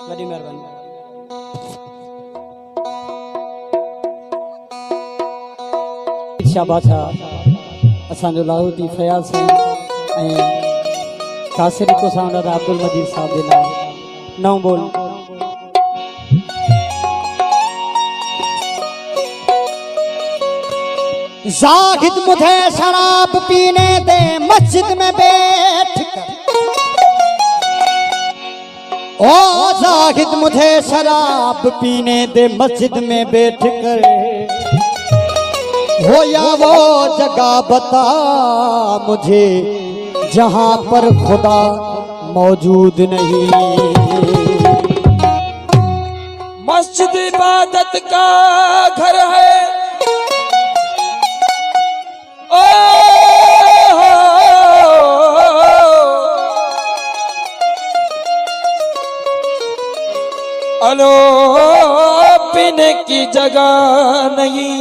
बड़ी मेहरबानी। शाबाशा असांजो लाहौती फयाज साईं ऐं कासिरी को साउंडर अब्दुल मजीद साहब जे नाम नौ बोल। जाहिद मुझे शराब पीने दे मस्जिद में बैठ कर, ओ जाहिद मुझे शराब पीने दे मस्जिद में बैठ कर, हो या वो जगह बता मुझे जहां पर खुदा मौजूद नहीं। मस्जिद इबादत का घर है, ओ अलो पीने की जगह नहीं।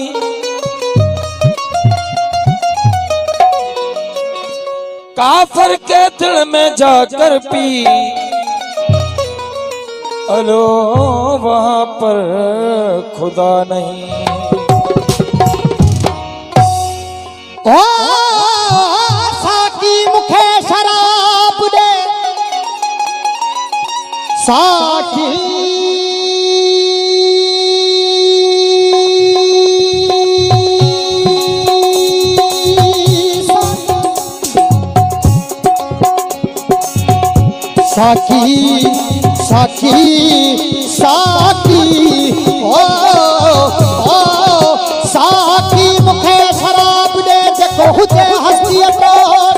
काफर के दिल में जाकर पी, अलो वहां पर खुदा नहीं। ओ साकी मुखे शराब दे, साकी साकी साकी साकी ओ साकी मुखे शराब दे जेको हुजे हस्ती तोर,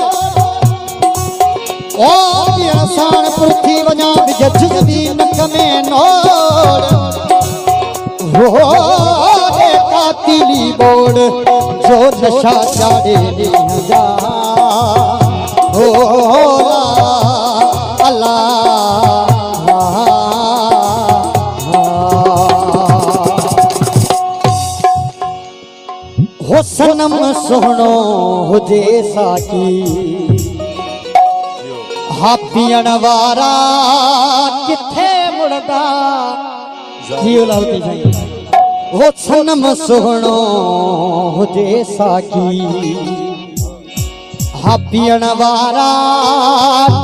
ओ इंसान पृथ्वी वञा जज्बी नक में नोर, वो दे कातिली बोड़ जो नशा चाड़े ॾींहं जा, ओ हो सनम सोहणो हुजे साकी, हा पीअण वारा किथे मुड़दा। हो सनम सोहणो हुजे साकी, हा पीअण वारा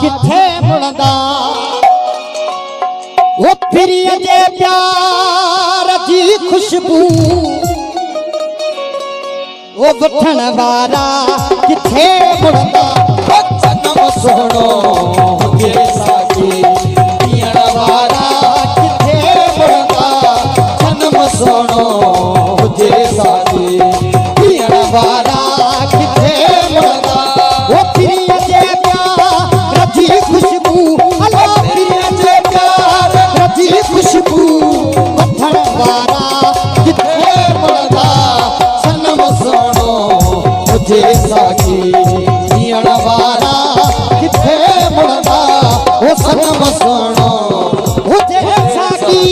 किथे मुड़दा। वो फिरीअ जे प्यार जी खुशबू, वो वठण वारा किथे मुड़दा। सनम सोहणो हुजे साकी, पीअण वारा किथे मुड़दा। सनम सोहणो हुजे साकी, पीअण वारा किथे मुड़दा। वो फिरीअ जे प्यार जी खुशबू, अला फिरीअ जे प्यार जी खुशबू, वठण वारा किथे मुड़दा। सनम सोहणो हुजे साकी, पीअण वारा किथे मुड़दा। वो सनम सोहणो हुजे साकी।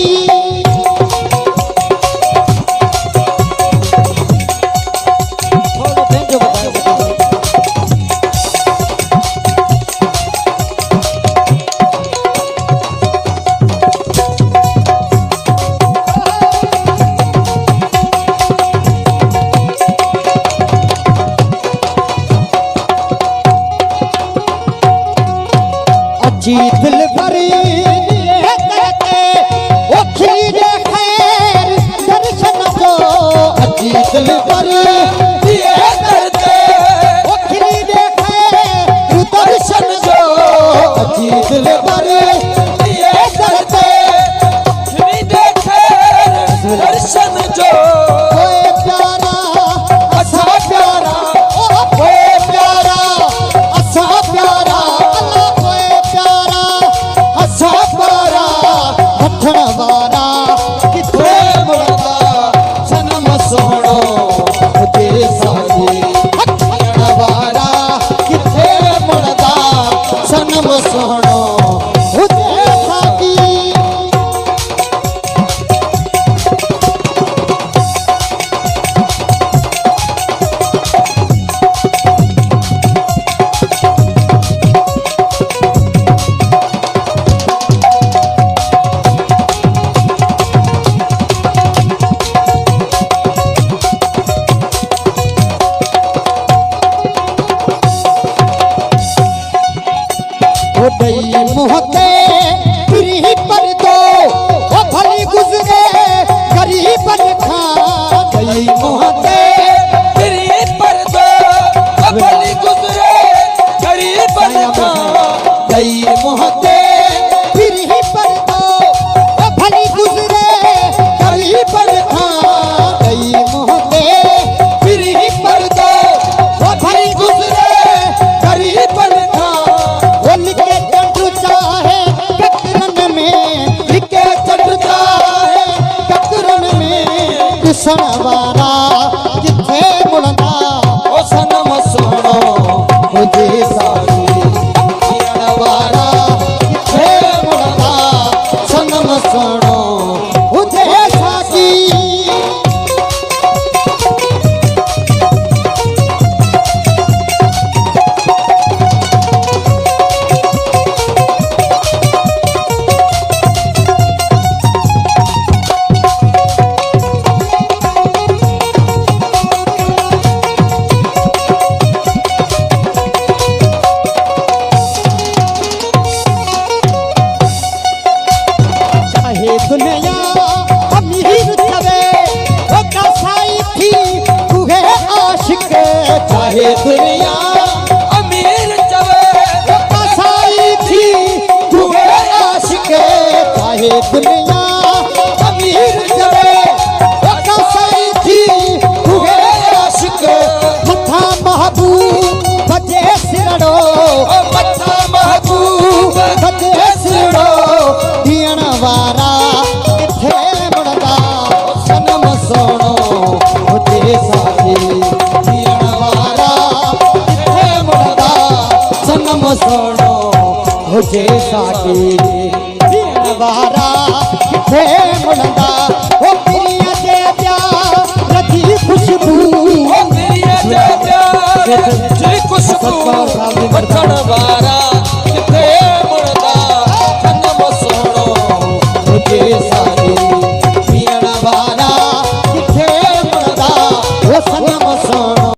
जी दिल भरी करते ओ खीरे खैर दर्शन जो, अजी दिल भरी करते ओ खीरे खैर दर्शन जो, अजी दिल भरी करते खरीदे खैर दर्शन जो। कोई प्यारा असा प्यारा, ओ कोई प्यारा असा प्यारा, अल्लाह कोई प्यारा असा प्यारा, वठण वारा किथे मुड़दा। सनम सोहणो हुजे साकी, वठण वारा किथे मुड़दा। सनम सोहणो हुजे गई मोहते फिर पर दो वो भली गुजरे गरीब खां गई मोहते फिर पर दो वो भली गुजरे गरीब खां गई मोहते फिर पर दो वो भली गुजरे गरीब खां गई मोहते फिर पर दो वो भली गुजरे गरीब खां वो लिखे चढ़ चाहे कतरन में लिखे चढ़ चाहे कतरन में किसन वारा किथे मुड़दा ओ सनम सुनो मुझे साथी किरण वारा किथे मुड़दा सनम सुनो मुझे साथी चाहे दुनिया अमीर चले वो कसाई थी तुहे आशिक चाहे दुनिया अमीर चवे वो कसाई थी तुहे आशिक चाहे दुनिया अमीर चले वो कसाई थी तुहे आशिक मथा महबूब बजे सिरड़ो ओ मथा महबूब बजे सिरड़ो दियण वारा किथे मुड़दा सनम सोनो मुझे साथी दियण वारा किथे मुड़दा सनम सोनो मुझे साथी दियण वारा किथे मुड़दा